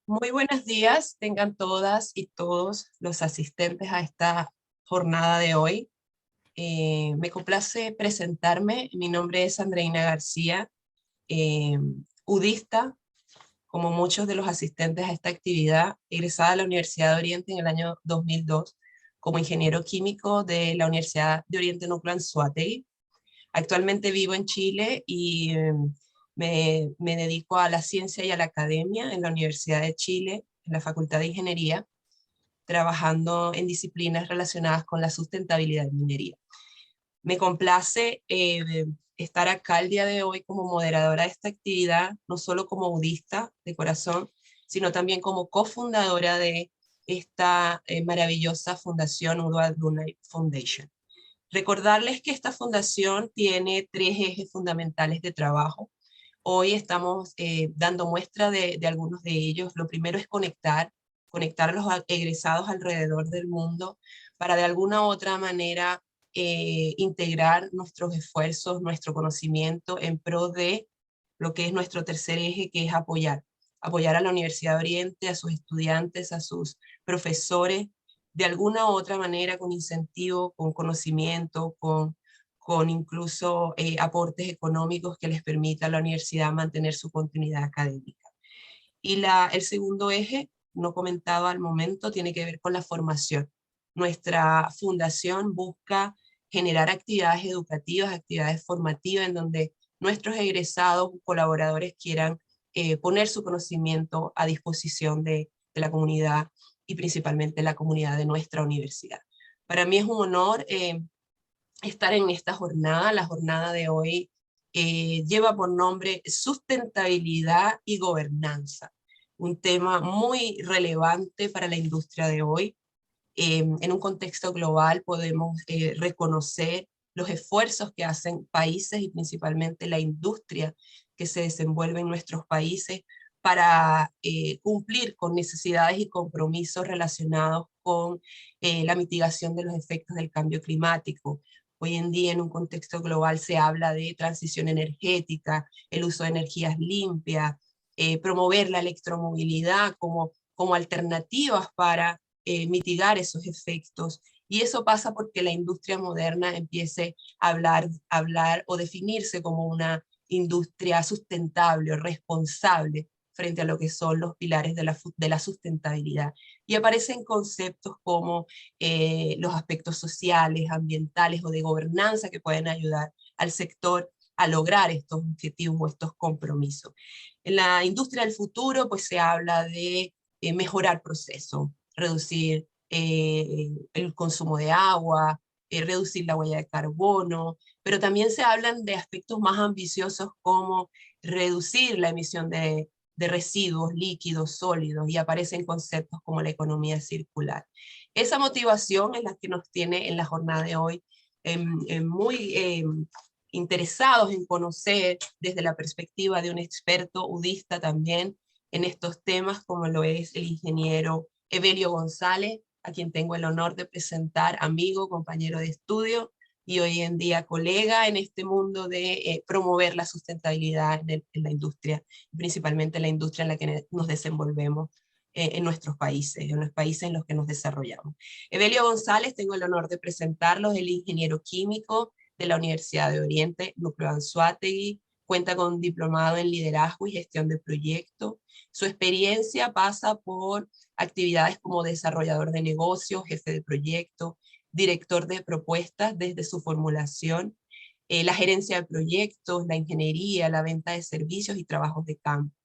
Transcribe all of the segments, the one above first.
Muy buenos días, tengan todas y todos los asistentes a esta jornada de hoy. Me complace presentarme. Mi nombre es Andreina García, eh, udista, como muchos de los asistentes a esta actividad, egresada de la Universidad de Oriente en el año 2002 como ingeniero químico de la Universidad de Oriente Núcleo Anzoátegui. Actualmente vivo en Chile y me dedico a la ciencia y a la academia en la Universidad de Chile, en la Facultad de Ingeniería, trabajando en disciplinas relacionadas con la sustentabilidad en minería. Me complace estar acá el día de hoy como moderadora de esta actividad, no solo como budista de corazón, sino también como cofundadora de esta maravillosa fundación Udua Lunai Foundation. Recordarles que esta fundación tiene tres ejes fundamentales de trabajo. Hoy estamos dando muestra de algunos de ellos. Lo primero es conectar a los egresados alrededor del mundo para de alguna u otra manera integrar nuestros esfuerzos, nuestro conocimiento en pro de lo que es nuestro tercer eje, que es apoyar a la Universidad de Oriente, a sus estudiantes, a sus profesores, de alguna u otra manera con incentivo, con conocimiento, con incluso aportes económicos que les permita a la universidad mantener su continuidad académica. Y el segundo eje, no comentado al momento, tiene que ver con la formación. Nuestra fundación busca generar actividades educativas, actividades formativas, en donde nuestros egresados, colaboradores quieran poner su conocimiento a disposición de la comunidad y principalmente la comunidad de nuestra universidad. Para mí es un honor estar en esta jornada. La jornada de hoy lleva por nombre Sustentabilidad y Gobernanza, un tema muy relevante para la industria de hoy. En un contexto global podemos reconocer los esfuerzos que hacen países y principalmente la industria que se desenvuelve en nuestros países para cumplir con necesidades y compromisos relacionados con la mitigación de los efectos del cambio climático. Hoy en día en un contexto global se habla de transición energética, el uso de energías limpias, promover la electromovilidad como alternativas para mitigar esos efectos. Y eso pasa porque la industria moderna empiece a hablar o definirse como una industria sustentable o responsable frente a lo que son los pilares de la sustentabilidad. Y aparecen conceptos como los aspectos sociales, ambientales o de gobernanza que pueden ayudar al sector a lograr estos objetivos o estos compromisos. En la industria del futuro, pues se habla de mejorar procesos, reducir el consumo de agua, reducir la huella de carbono, pero también se hablan de aspectos más ambiciosos como reducir la emisión de residuos líquidos, sólidos, y aparecen conceptos como la economía circular. Esa motivación es la que nos tiene en la jornada de hoy muy interesados en conocer desde la perspectiva de un experto udista también en estos temas, como lo es el ingeniero Evelio González, a quien tengo el honor de presentar, amigo, compañero de estudio y hoy en día colega en este mundo de promover la sustentabilidad en la industria, principalmente la industria en la que nos desenvolvemos en nuestros países, en los países en los que nos desarrollamos. Evelio González, tengo el honor de presentarlos, el ingeniero químico de la Universidad de Oriente, Núcleo Anzoátegui, cuenta con un diplomado en liderazgo y gestión de proyectos. Su experiencia pasa por actividades como desarrollador de negocios, jefe de proyecto, director de propuestas desde su formulación, la gerencia de proyectos, la ingeniería, la venta de servicios y trabajos de campo.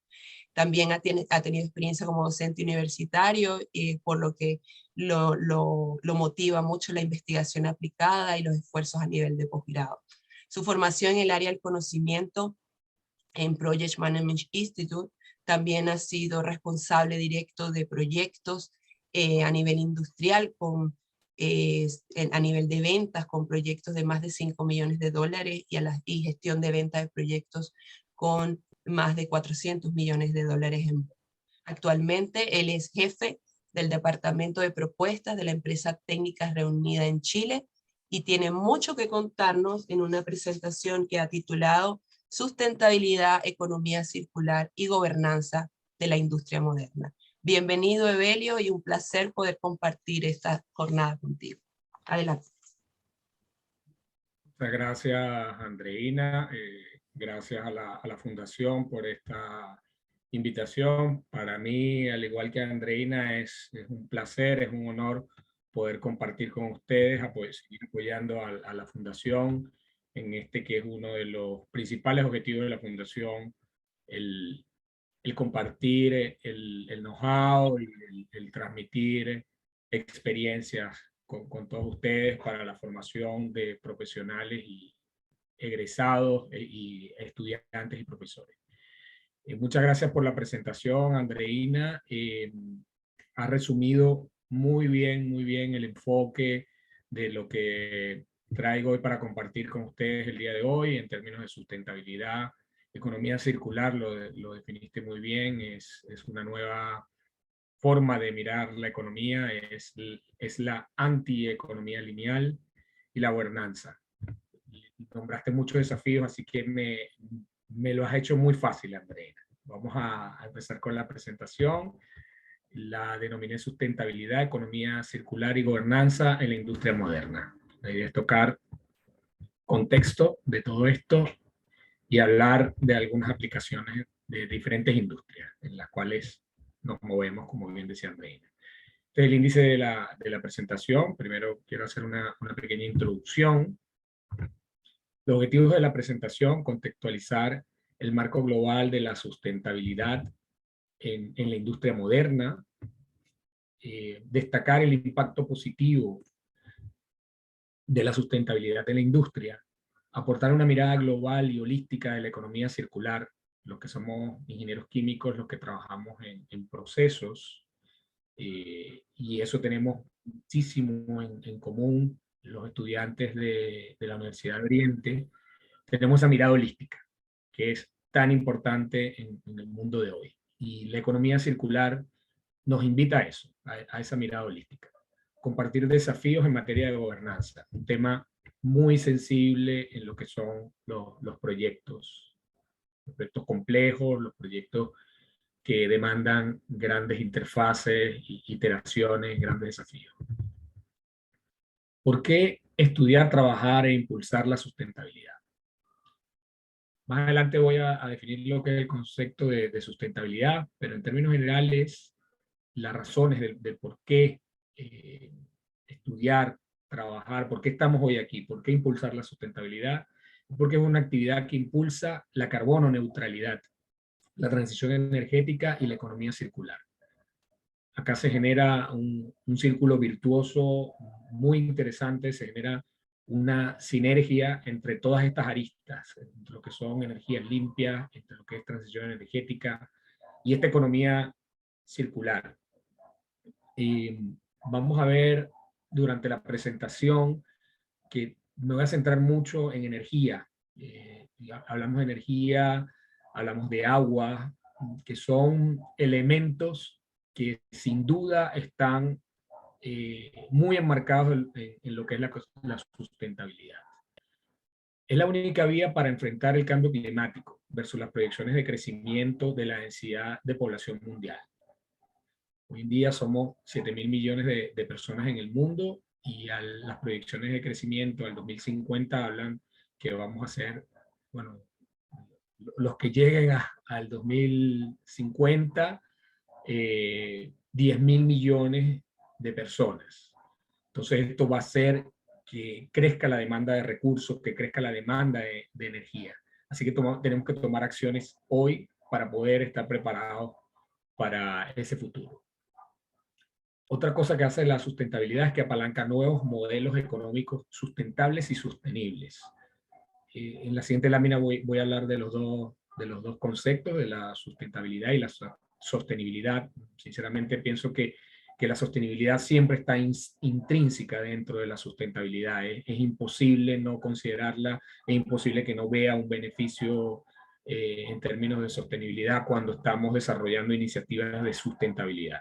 También ha tenido experiencia como docente universitario, por lo que lo motiva mucho la investigación aplicada y los esfuerzos a nivel de posgrado. Su formación en el área del conocimiento en Project Management Institute, también ha sido responsable directo de proyectos a nivel industrial, a nivel de ventas, con proyectos de más de 5 millones de dólares y gestión de venta de proyectos con más de 400 millones de dólares. Actualmente él es jefe del departamento de propuestas de la empresa Técnicas Reunida en Chile y tiene mucho que contarnos en una presentación que ha titulado Sustentabilidad, Economía Circular y Gobernanza de la Industria Moderna. Bienvenido, Evelio, y un placer poder compartir esta jornada contigo. Adelante. Muchas gracias, Andreina. Gracias a la Fundación por esta invitación. Para mí, al igual que Andreina, es un placer, es un honor poder compartir con ustedes, seguir apoyando a la Fundación en este que es uno de los principales objetivos de la Fundación, el, el compartir el know-how, el transmitir experiencias con todos ustedes para la formación de profesionales y egresados y estudiantes y profesores. Muchas gracias por la presentación, Andreina. Ha resumido muy bien el enfoque de lo que traigo hoy para compartir con ustedes el día de hoy en términos de sustentabilidad. Economía circular, lo definiste muy bien, es una nueva forma de mirar la economía, es la antieconomía lineal y la gobernanza. Nombraste muchos desafíos, así que me lo has hecho muy fácil, Andrea. Vamos a empezar con la presentación. La denominé sustentabilidad, economía circular y gobernanza en la industria moderna. La idea es tocar contexto de todo esto y hablar de algunas aplicaciones de diferentes industrias en las cuales nos movemos, como bien decía Andreina. Este es el índice de la presentación. Primero quiero hacer una pequeña introducción. Los objetivos de la presentación: contextualizar el marco global de la sustentabilidad en la industria moderna, destacar el impacto positivo de la sustentabilidad en la industria, aportar una mirada global y holística de la economía circular, los que somos ingenieros químicos, los que trabajamos en procesos, y eso tenemos muchísimo en común los estudiantes de la Universidad de Oriente. Tenemos esa mirada holística, que es tan importante en el mundo de hoy. Y la economía circular nos invita a eso, a esa mirada holística. Compartir desafíos en materia de gobernanza, un tema muy sensible en lo que son los proyectos complejos, los proyectos que demandan grandes interfaces, iteraciones, grandes desafíos. ¿Por qué estudiar, trabajar e impulsar la sustentabilidad? Más adelante voy a definir lo que es el concepto de sustentabilidad, pero en términos generales, las razones del por qué estudiar, trabajar, por qué estamos hoy aquí, por qué impulsar la sustentabilidad, porque es una actividad que impulsa la carbono neutralidad, la transición energética y la economía circular. Acá se genera un círculo virtuoso muy interesante, se genera una sinergia entre todas estas aristas, entre lo que son energías limpias, entre lo que es transición energética y esta economía circular. Y vamos a ver durante la presentación que me voy a centrar mucho en energía. Hablamos de energía, hablamos de agua, que son elementos que sin duda están muy enmarcados en lo que es la sustentabilidad. Es la única vía para enfrentar el cambio climático versus las proyecciones de crecimiento de la densidad de población mundial. Hoy en día somos 7.000 millones de personas en el mundo y las proyecciones de crecimiento al 2050 hablan que vamos a ser, bueno, los que lleguen al 2050, 10.000 millones de personas. Entonces esto va a hacer que crezca la demanda de recursos, que crezca la demanda de energía. Así que tenemos que tomar acciones hoy para poder estar preparados para ese futuro. Otra cosa que hace la sustentabilidad es que apalanca nuevos modelos económicos sustentables y sostenibles. En la siguiente lámina voy a hablar de los dos conceptos, de la sustentabilidad y la sostenibilidad. Sinceramente pienso que la sostenibilidad siempre está intrínseca dentro de la sustentabilidad. Es imposible no considerarla, es imposible que no vea un beneficio en términos de sostenibilidad cuando estamos desarrollando iniciativas de sustentabilidad.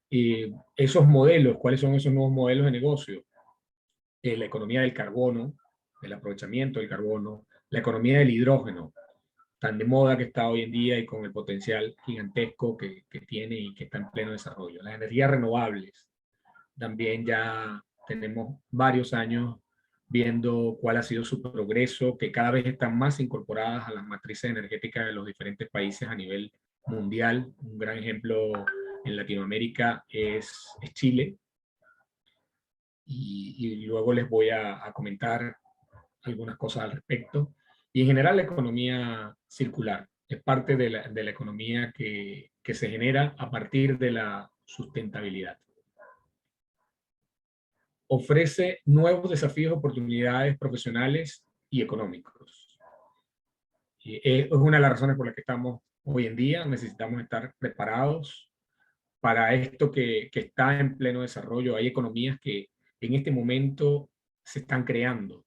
Esos modelos, ¿cuáles son esos nuevos modelos de negocio? La economía del carbono, el aprovechamiento del carbono, la economía del hidrógeno. tan de moda que está hoy en día y con el potencial gigantesco que tiene y que está en pleno desarrollo. Las energías renovables, también ya tenemos varios años viendo cuál ha sido su progreso, que cada vez están más incorporadas a las matrices energéticas de los diferentes países a nivel mundial. Un gran ejemplo en Latinoamérica es Chile, y luego les voy a comentar algunas cosas al respecto. Y en general la economía circular es parte de la economía que se genera a partir de la sustentabilidad. Ofrece nuevos desafíos, oportunidades profesionales y económicos. Es una de las razones por las que estamos hoy en día. Necesitamos estar preparados para esto que está en pleno desarrollo. Hay economías que en este momento se están creando,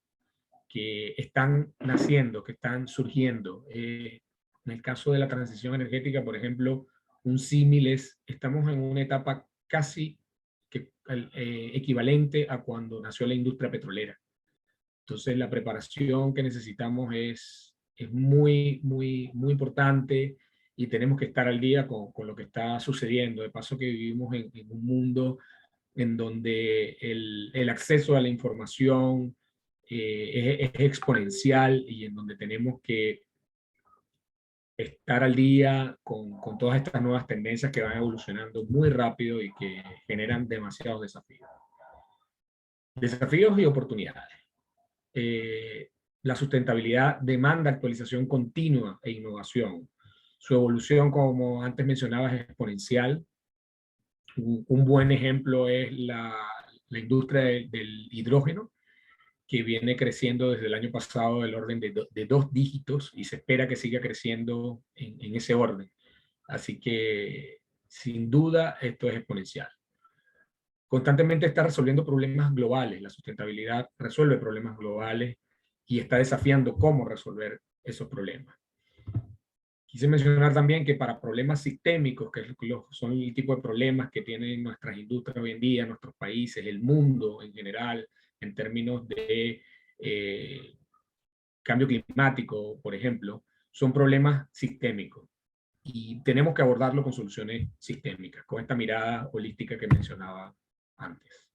que están naciendo, que están surgiendo. En el caso de la transición energética, por ejemplo, un símil es, estamos en una etapa casi equivalente a cuando nació la industria petrolera. Entonces, la preparación que necesitamos es muy importante, y tenemos que estar al día con lo que está sucediendo. De paso que vivimos en un mundo en donde el acceso a la información es exponencial, y en donde tenemos que estar al día con todas estas nuevas tendencias que van evolucionando muy rápido y que generan demasiados desafíos. Desafíos y oportunidades. La sustentabilidad demanda actualización continua e innovación. Su evolución, como antes mencionaba, es exponencial. Un buen ejemplo es la industria del hidrógeno, que viene creciendo desde el año pasado del orden de 2 dígitos, y se espera que siga creciendo en ese orden. Así que, sin duda, esto es exponencial. Constantemente está resolviendo problemas globales. La sustentabilidad resuelve problemas globales y está desafiando cómo resolver esos problemas. Quise mencionar también que para problemas sistémicos, que son el tipo de problemas que tienen nuestras industrias hoy en día, nuestros países, el mundo en general, en términos de cambio climático, por ejemplo, son problemas sistémicos, y tenemos que abordarlo con soluciones sistémicas, con esta mirada holística que mencionaba antes.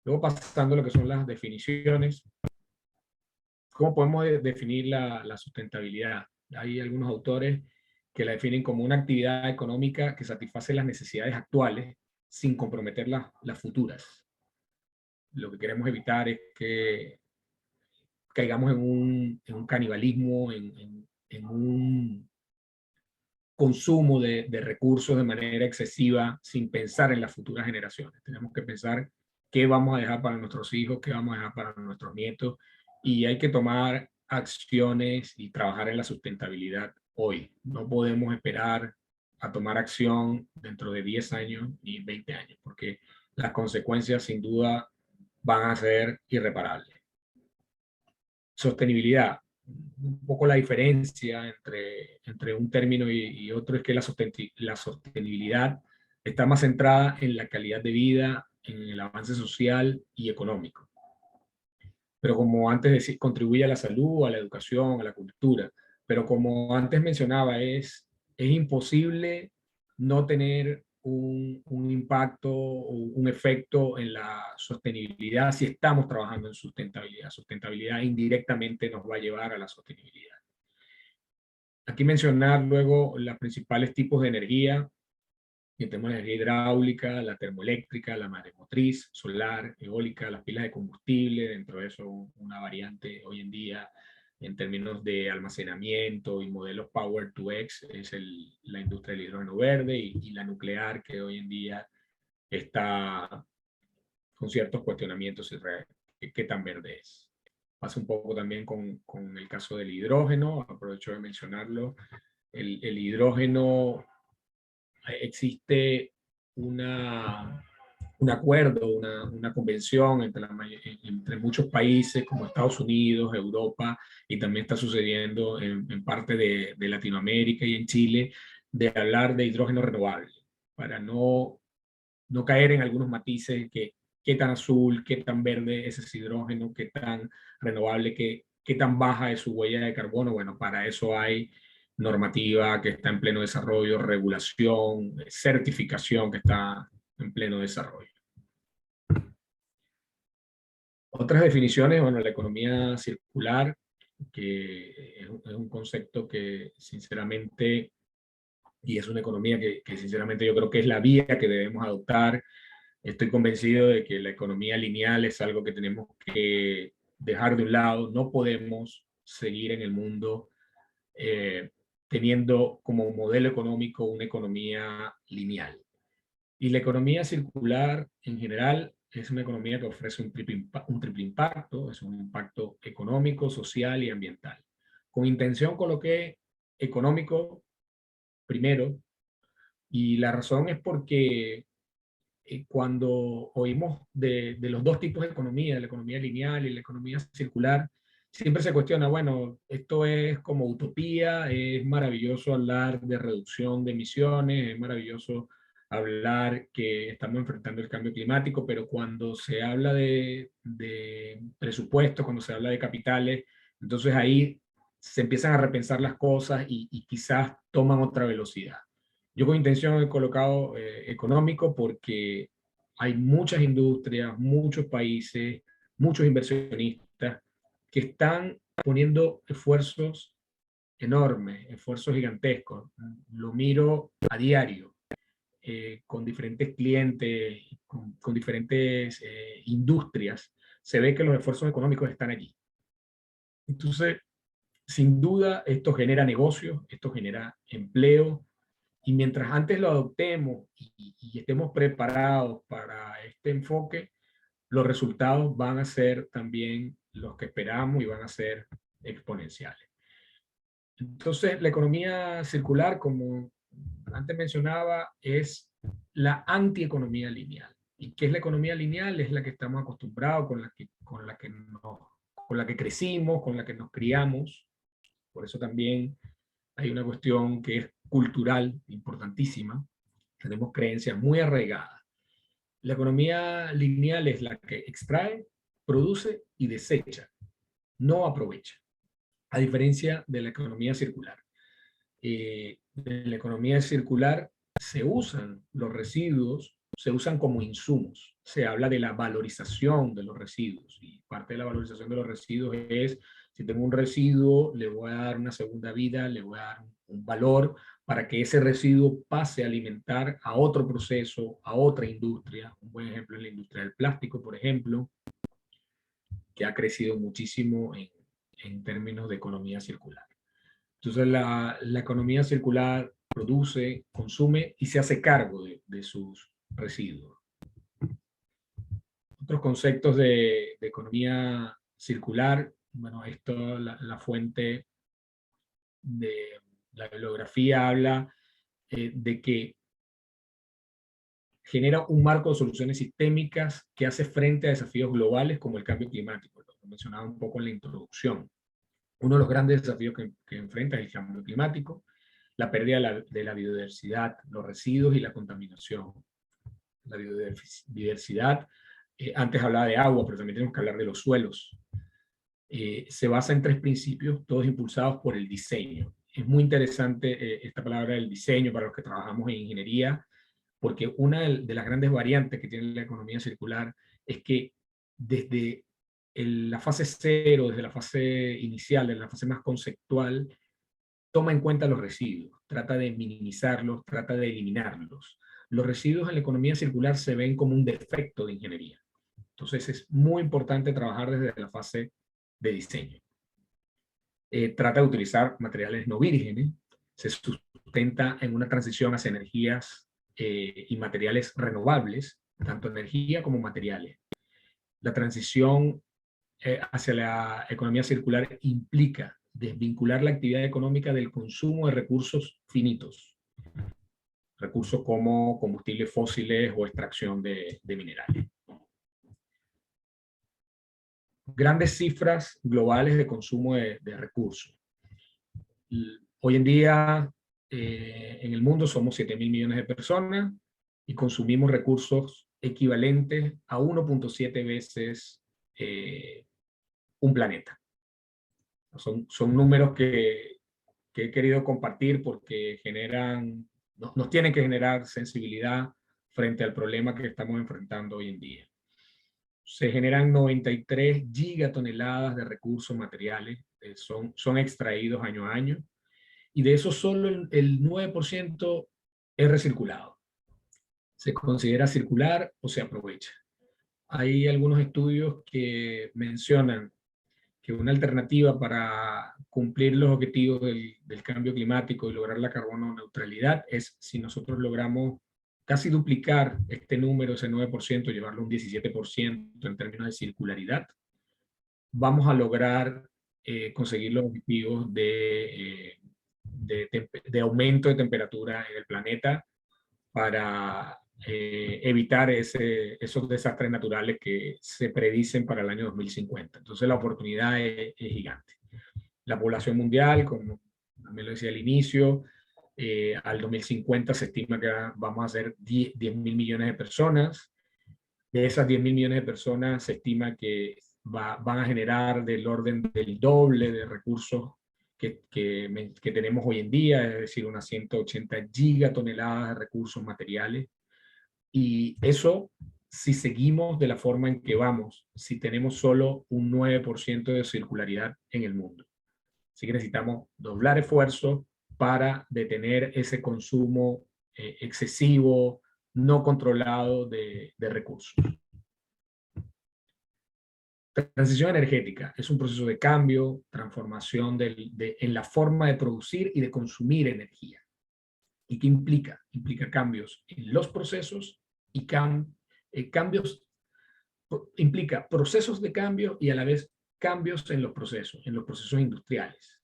Luego, pasando a lo que son las definiciones, ¿cómo podemos definir la sustentabilidad? Hay algunos autores que la definen como una actividad económica que satisface las necesidades actuales sin comprometer las futuras. Lo que queremos evitar es que caigamos en un canibalismo, en un consumo de recursos de manera excesiva sin pensar en las futuras generaciones. Tenemos que pensar qué vamos a dejar para nuestros hijos, qué vamos a dejar para nuestros nietos, y hay que tomar acciones y trabajar en la sustentabilidad hoy. No podemos esperar a tomar acción dentro de 10 años ni 20 años, porque las consecuencias sin duda van a ser irreparables. Sostenibilidad. Un poco la diferencia entre un término y otro es que la sostenibilidad está más centrada en la calidad de vida, en el avance social y económico. Pero como antes decía, contribuye a la salud, a la educación, a la cultura. Pero como antes mencionaba, es imposible no tener un impacto o un efecto en la sostenibilidad si estamos trabajando en sustentabilidad. Sustentabilidad indirectamente nos va a llevar a la sostenibilidad. Aquí mencionar luego los principales tipos de energía. Tenemos la energía hidráulica, la termoeléctrica, la maremotriz, solar, eólica, las pilas de combustible. Dentro de eso, una variante hoy en día en términos de almacenamiento y modelos Power to X es la industria del hidrógeno verde, y la nuclear, que hoy en día está con ciertos cuestionamientos qué tan verde es. Pasa un poco también con el caso del hidrógeno, aprovecho de mencionarlo. El hidrógeno, existe un acuerdo, una convención entre muchos países como Estados Unidos, Europa, y también está sucediendo en parte de Latinoamérica y en Chile, de hablar de hidrógeno renovable, para no caer en algunos matices, que qué tan azul, qué tan verde es ese hidrógeno, qué tan renovable, qué tan baja es su huella de carbono. Bueno, para eso hay normativa que está en pleno desarrollo, regulación, certificación que está en pleno desarrollo. Otras definiciones, bueno, la economía circular, que es un concepto que sinceramente, y es una economía que sinceramente yo creo que es la vía que debemos adoptar. Estoy convencido de que la economía lineal es algo que tenemos que dejar de un lado. No podemos seguir en el mundo teniendo como modelo económico una economía lineal. Y la economía circular en general es una economía que ofrece un triple impacto, es un impacto económico, social y ambiental. Con intención coloqué económico primero, y la razón es porque cuando oímos de los dos tipos de economía, la economía lineal y la economía circular, siempre se cuestiona, bueno, esto es como utopía, es maravilloso hablar de reducción de emisiones, es maravilloso hablar que estamos enfrentando el cambio climático, pero cuando se habla de presupuestos, cuando se habla de capitales, entonces ahí se empiezan a repensar las cosas y quizás toman otra velocidad. Yo con intención he colocado económico porque hay muchas industrias, muchos países, muchos inversionistas que están poniendo esfuerzos enormes, esfuerzos gigantescos. Lo miro a diario con diferentes clientes, con diferentes industrias. Se ve que los esfuerzos económicos están allí. Entonces, sin duda, esto genera negocios, esto genera empleo, y mientras antes lo adoptemos y estemos preparados para este enfoque, los resultados van a ser también los que esperamos y van a ser exponenciales. Entonces, la economía circular, como antes mencionaba, es la antieconomía lineal. ¿Y qué es la economía lineal? Es la que estamos acostumbrados, con la que crecimos, con la que nos criamos. Por eso también hay una cuestión que es cultural, importantísima. Tenemos creencias muy arraigadas. La economía lineal es la que extrae, produce y desecha, no aprovecha, a diferencia de la economía circular. En la economía circular se usan los residuos, se usan como insumos. Se habla de la valorización de los residuos, y parte de la valorización de los residuos es, si tengo un residuo, le voy a dar una segunda vida, le voy a dar un valor para que ese residuo pase a alimentar a otro proceso, a otra industria. Un buen ejemplo es la industria del plástico, por ejemplo, que ha crecido muchísimo en términos de economía circular. Entonces la economía circular produce, consume y se hace cargo de sus residuos. Otros conceptos de economía circular, bueno, esto, la fuente de la bibliografía habla de que genera un marco de soluciones sistémicas que hace frente a desafíos globales como el cambio climático, lo mencionaba un poco en la introducción. Uno de los grandes desafíos que enfrenta es el cambio climático, la pérdida de la biodiversidad, los residuos y la contaminación. La biodiversidad, antes hablaba de agua, pero también tenemos que hablar de los suelos. Se basa en tres principios, todos impulsados por el diseño. Es muy interesante esta palabra del diseño para los que trabajamos en ingeniería, porque una de las grandes variantes que tiene la economía circular es que desde la fase cero, desde la fase inicial, desde la fase más conceptual, toma en cuenta los residuos, trata de minimizarlos, trata de eliminarlos. Los residuos en la economía circular se ven como un defecto de ingeniería. Entonces es muy importante trabajar desde la fase de diseño. Trata de utilizar materiales no vírgenes, se sustenta en una transición hacia energías y materiales renovables, tanto energía como materiales. La transición hacia la economía circular implica desvincular la actividad económica del consumo de recursos finitos, recursos como combustibles fósiles o extracción de minerales. Grandes cifras globales de consumo de recursos. Hoy en día en el mundo somos 7.000 millones de personas y consumimos recursos equivalentes a 1.7 veces un planeta. Son números que he querido compartir porque nos tienen que generar sensibilidad frente al problema que estamos enfrentando hoy en día. Se generan 93 gigatoneladas de recursos materiales, son extraídos año a año, y de eso solo el 9% es recirculado. Se considera circular o se aprovecha. Hay algunos estudios que mencionan que una alternativa para cumplir los objetivos del cambio climático y lograr la carbono neutralidad es si nosotros logramos casi duplicar este número, ese 9%, llevarlo a un 17% en términos de circularidad, vamos a lograr conseguir los objetivos de aumento de temperatura en el planeta para evitar esos desastres naturales que se predicen para el año 2050. Entonces la oportunidad es gigante. La población mundial, como también lo decía al inicio, al 2050 se estima que vamos a ser 10.000 millones de personas. De esas 10.000 millones de personas se estima que van a generar del orden del doble de recursos que tenemos hoy en día, es decir, unas 180 gigatoneladas de recursos materiales. Y eso, si seguimos de la forma en que vamos, si tenemos solo un 9% de circularidad en el mundo. Así que necesitamos doblar esfuerzos para detener ese consumo excesivo, no controlado de recursos. Transición energética es un proceso de cambio, transformación en la forma de producir y de consumir energía. ¿Y qué implica? Implica cambios en los procesos y cambios, implica procesos de cambio y a la vez cambios en los procesos industriales.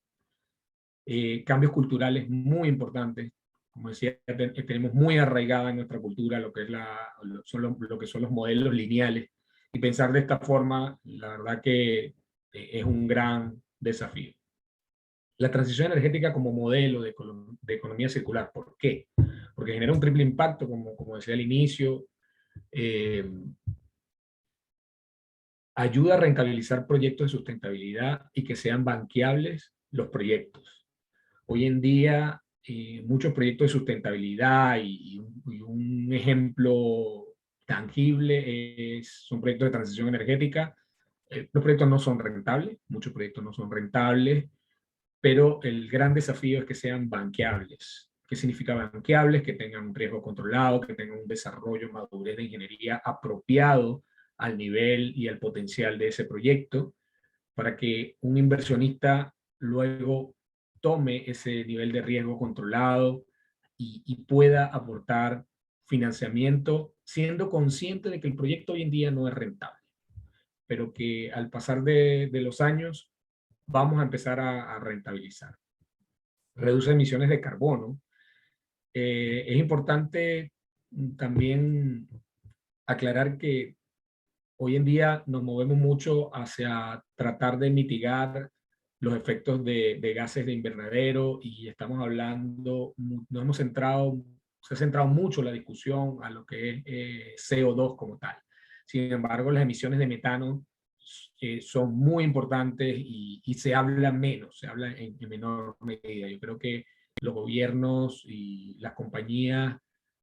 Cambios culturales muy importantes. Como decía, tenemos muy arraigada en nuestra cultura lo que son los modelos lineales. Y pensar de esta forma, la verdad que es un gran desafío. La transición energética como modelo de economía circular. ¿Por qué? Porque genera un triple impacto, como decía al inicio. Ayuda a rentabilizar proyectos de sustentabilidad y que sean banqueables los proyectos. Hoy en día, muchos proyectos de sustentabilidad y un ejemplo tangible son proyectos de transición energética. Los proyectos no son rentables, muchos proyectos no son rentables, pero el gran desafío es que sean banqueables. ¿Qué significa banqueables? Que tengan un riesgo controlado, que tengan un desarrollo, madurez de ingeniería apropiado al nivel y al potencial de ese proyecto, para que un inversionista luego tome ese nivel de riesgo controlado y pueda aportar financiamiento siendo consciente de que el proyecto hoy en día no es rentable, pero que al pasar de los años vamos a empezar a rentabilizar. Reduce emisiones de carbono. Es importante también aclarar que hoy en día nos movemos mucho hacia tratar de mitigar los efectos de gases de invernadero y estamos hablando, se ha centrado mucho la discusión a lo que es CO2 como tal. Sin embargo, las emisiones de metano son muy importantes y se habla menos, se habla en menor medida. Yo creo que los gobiernos y las compañías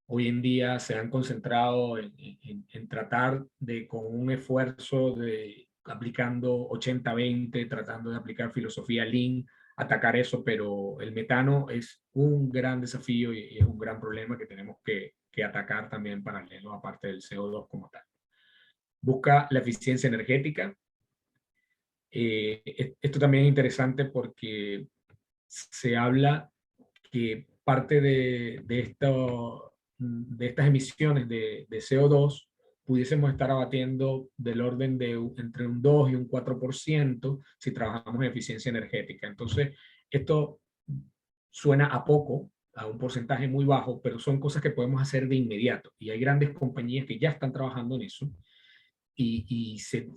hoy en día se han concentrado en tratar de, con un esfuerzo de aplicando 80-20, tratando de aplicar filosofía Lean, atacar eso, pero el metano es un gran desafío y es un gran problema que tenemos que atacar también en paralelo, aparte del CO2 como tal. Busca la eficiencia energética. Esto también es interesante porque se habla que parte de estas emisiones de CO2 pudiésemos estar abatiendo del orden de entre un 2 y un 4% si trabajamos en eficiencia energética. Entonces, esto suena a poco, a un porcentaje muy bajo, pero son cosas que podemos hacer de inmediato. Y hay grandes compañías que ya están trabajando en eso.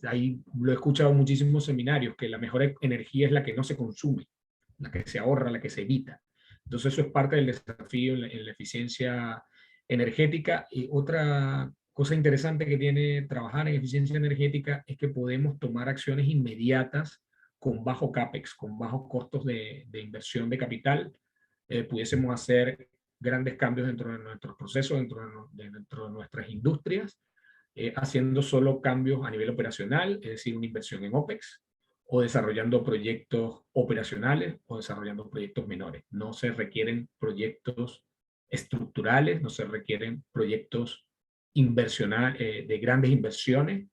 Ahí lo he escuchado en muchísimos seminarios, que la mejor energía es la que no se consume, la que se ahorra, la que se evita. Entonces eso es parte del desafío en la eficiencia energética. Y otra cosa interesante que tiene trabajar en eficiencia energética es que podemos tomar acciones inmediatas con bajo CAPEX, con bajos costos de inversión de capital, pudiésemos hacer grandes cambios dentro de nuestros procesos, dentro de nuestras industrias, haciendo solo cambios a nivel operacional, es decir, una inversión en OPEX, o desarrollando proyectos operacionales o desarrollando proyectos menores. No se requieren proyectos estructurales, no se requieren proyectos de grandes inversiones.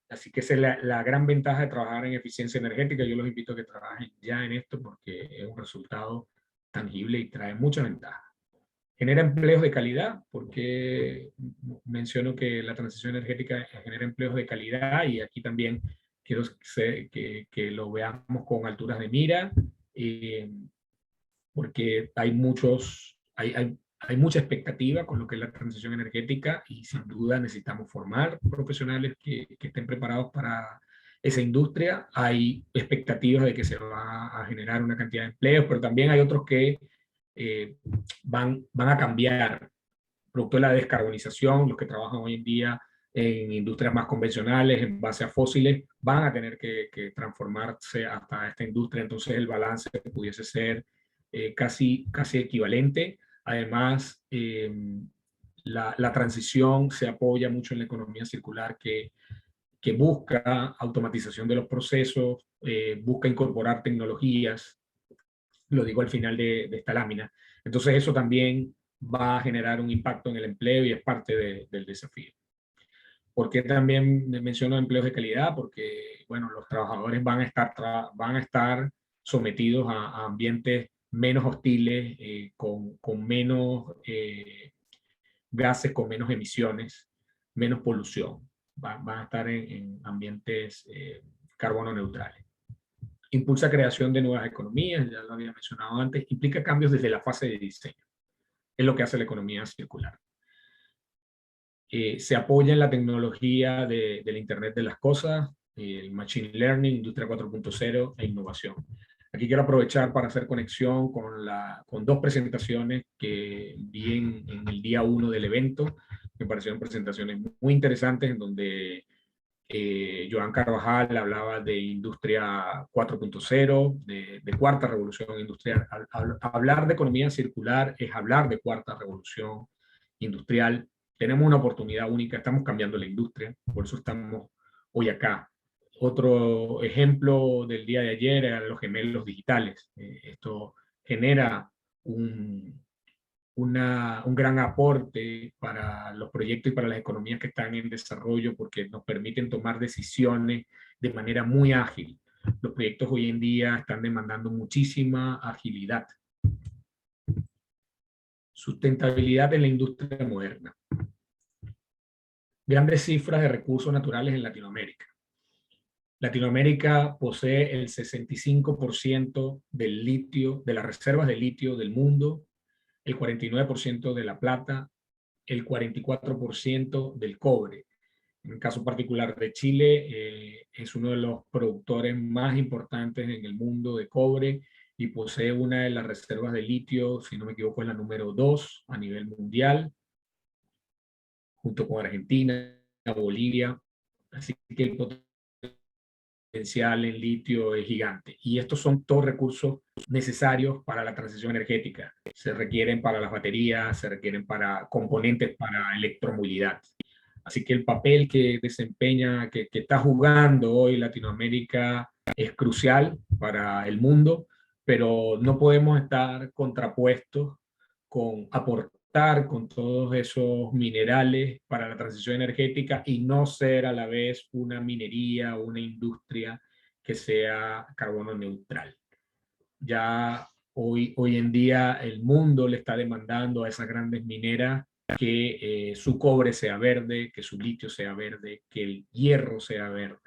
Así que esa es la gran ventaja de trabajar en eficiencia energética. Yo los invito a que trabajen ya en esto porque es un resultado tangible y trae mucha ventaja. Genera empleos de calidad, porque menciono que la transición energética genera empleos de calidad, y aquí también quiero que lo veamos con alturas de mira, porque hay mucha expectativa con lo que es la transición energética, y sin duda necesitamos formar profesionales que estén preparados para esa industria. Hay expectativas de que se va a generar una cantidad de empleos, pero también hay otros que van a cambiar producto de la descarbonización. Los que trabajan hoy en día en industrias más convencionales, en base a fósiles, van a tener que transformarse hasta esta industria. Entonces el balance pudiese ser casi equivalente. Además, la transición se apoya mucho en la economía circular, que busca automatización de los procesos, busca incorporar tecnologías. Lo digo al final de esta lámina. Entonces eso también va a generar un impacto en el empleo y es parte del desafío. ¿Por qué también menciono empleos de calidad? Porque, bueno, los trabajadores van a estar sometidos a ambientes menos hostiles, con menos gases, con menos emisiones, menos polución. Van a estar en ambientes carbono neutrales. Impulsa creación de nuevas economías, ya lo había mencionado antes, implica cambios desde la fase de diseño. Es lo que hace la economía circular. Se apoya en la tecnología del Internet de las cosas, el Machine Learning, Industria 4.0 e innovación. Aquí quiero aprovechar para hacer conexión con dos presentaciones que vi en el día 1 del evento. Me parecieron presentaciones muy interesantes, en donde Joan Carvajal hablaba de industria 4.0, de cuarta revolución industrial. Hablar de economía circular es hablar de cuarta revolución industrial. Tenemos una oportunidad única, estamos cambiando la industria, por eso estamos hoy acá. Otro ejemplo del día de ayer eran los gemelos digitales. Esto genera un gran aporte para los proyectos y para las economías que están en desarrollo, porque nos permiten tomar decisiones de manera muy ágil. Los proyectos hoy en día están demandando muchísima agilidad. Sustentabilidad en la industria moderna. Grandes cifras de recursos naturales en Latinoamérica. Latinoamérica posee el 65% del litio, de las reservas de litio del mundo, el 49% de la plata, el 44% del cobre. En el caso particular de Chile, es uno de los productores más importantes en el mundo de cobre y posee una de las reservas de litio, si no me equivoco, es la número 2 a nivel mundial, junto con Argentina, Bolivia. Así que el potencial en litio es gigante. Y estos son todos recursos necesarios para la transición energética. Se requieren para las baterías, se requieren para componentes para electromovilidad. Así que el papel que desempeña, que está jugando hoy Latinoamérica es crucial para el mundo, pero no podemos estar contrapuestos con aportar con todos esos minerales para la transición energética y no ser a la vez una minería o una industria que sea carbono neutral. Ya hoy en día el mundo le está demandando a esas grandes mineras que su cobre sea verde, que su litio sea verde, que el hierro sea verde.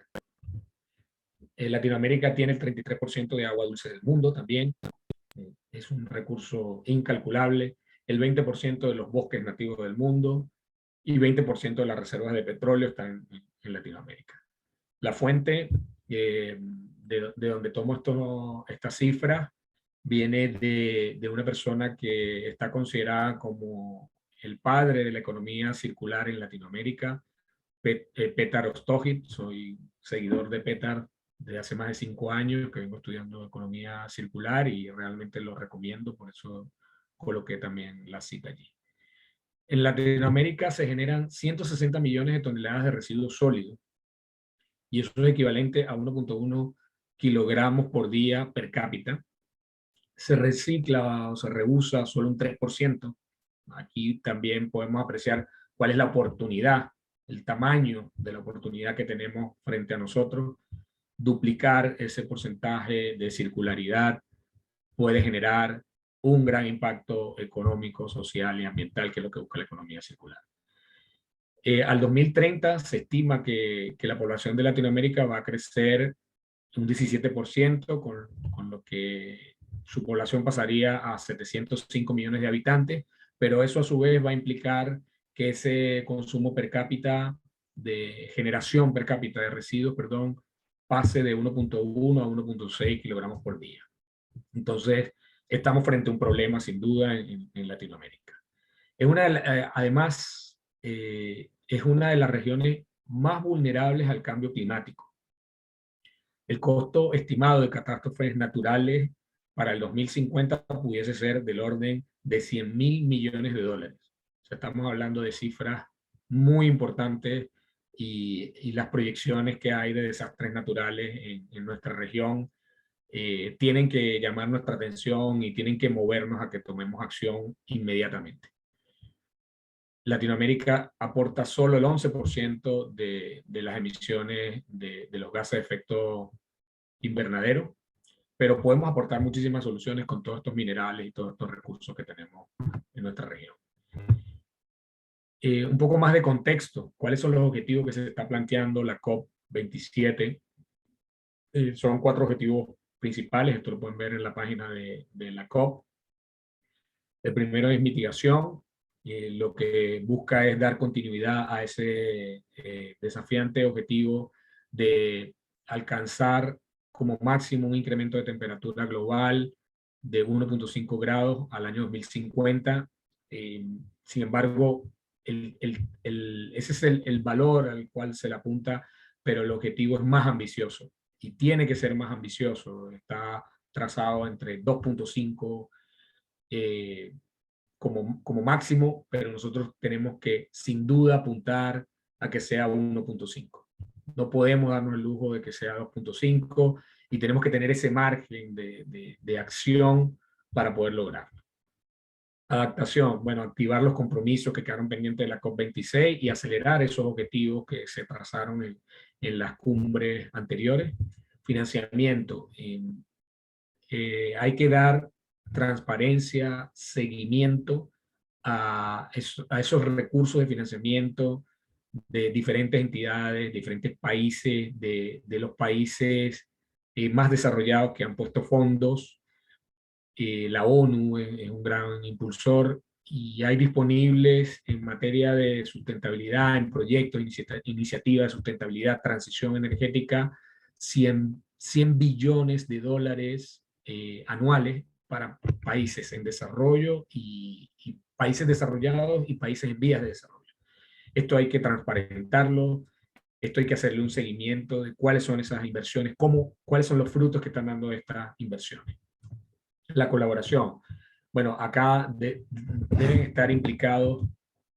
Latinoamérica tiene el 33% de agua dulce del mundo también. Es un recurso incalculable. El 20% de los bosques nativos del mundo y 20% de las reservas de petróleo están en Latinoamérica. La fuente de donde tomo esta cifra viene de una persona que está considerada como el padre de la economía circular en Latinoamérica, Petar Ostojic. Soy seguidor de Petar desde hace más de 5 años que vengo estudiando economía circular y realmente lo recomiendo, por eso coloqué también la cita allí. En Latinoamérica se generan 160 millones de toneladas de residuos sólidos y eso es equivalente a 1.1 kilogramos por día per cápita. Se recicla o se reusa solo un 3%. Aquí también podemos apreciar cuál es la oportunidad, el tamaño de la oportunidad que tenemos frente a nosotros. Duplicar ese porcentaje de circularidad puede generar un gran impacto económico, social y ambiental, que es lo que busca la economía circular. Al 2030 se estima que la población de Latinoamérica va a crecer un 17%, con lo que su población pasaría a 705 millones de habitantes, pero eso a su vez va a implicar que ese consumo per cápita, de generación per cápita de residuos, perdón, pase de 1.1 a 1.6 kilogramos por día. Entonces, estamos frente a un problema sin duda en Latinoamérica. Además, es una de las regiones más vulnerables al cambio climático. El costo estimado de catástrofes naturales para el 2050 pudiese ser del orden de 100.000 millones de dólares. O sea, estamos hablando de cifras muy importantes y las proyecciones que hay de desastres naturales en nuestra región tienen que llamar nuestra atención y tienen que movernos a que tomemos acción inmediatamente. Latinoamérica aporta solo el 11% de las emisiones de los gases de efecto invernadero, pero podemos aportar muchísimas soluciones con todos estos minerales y todos estos recursos que tenemos en nuestra región. Un poco más de contexto, ¿cuáles son los objetivos que se está planteando la COP27? Son 4 objetivos principales, esto lo pueden ver en la página de la COP. El primero es mitigación, lo que busca es dar continuidad a ese desafiante objetivo de alcanzar como máximo un incremento de temperatura global de 1.5 grados al año 2050. Sin embargo, ese es el valor al cual se le apunta, pero el objetivo es más ambicioso y tiene que ser más ambicioso. Está trazado entre 2.5 como máximo, pero nosotros tenemos que sin duda apuntar a que sea 1.5. No podemos darnos el lujo de que sea 2.5 y tenemos que tener ese margen de acción para poder lograrlo. Adaptación, bueno, activar los compromisos que quedaron pendientes de la COP26 y acelerar esos objetivos que se trazaron en las cumbres anteriores. Financiamiento, hay que dar transparencia, seguimiento a esos recursos de financiamiento de diferentes entidades, diferentes países, de los países más desarrollados que han puesto fondos. La ONU es un gran impulsor y hay disponibles en materia de sustentabilidad, en proyectos, iniciativas de sustentabilidad, transición energética, 100 billones de dólares anuales para países en desarrollo y países desarrollados y países en vías de desarrollo. Esto hay que transparentarlo, esto hay que hacerle un seguimiento de cuáles son esas inversiones, cuáles son los frutos que están dando estas inversiones. La colaboración. Bueno, acá deben estar implicados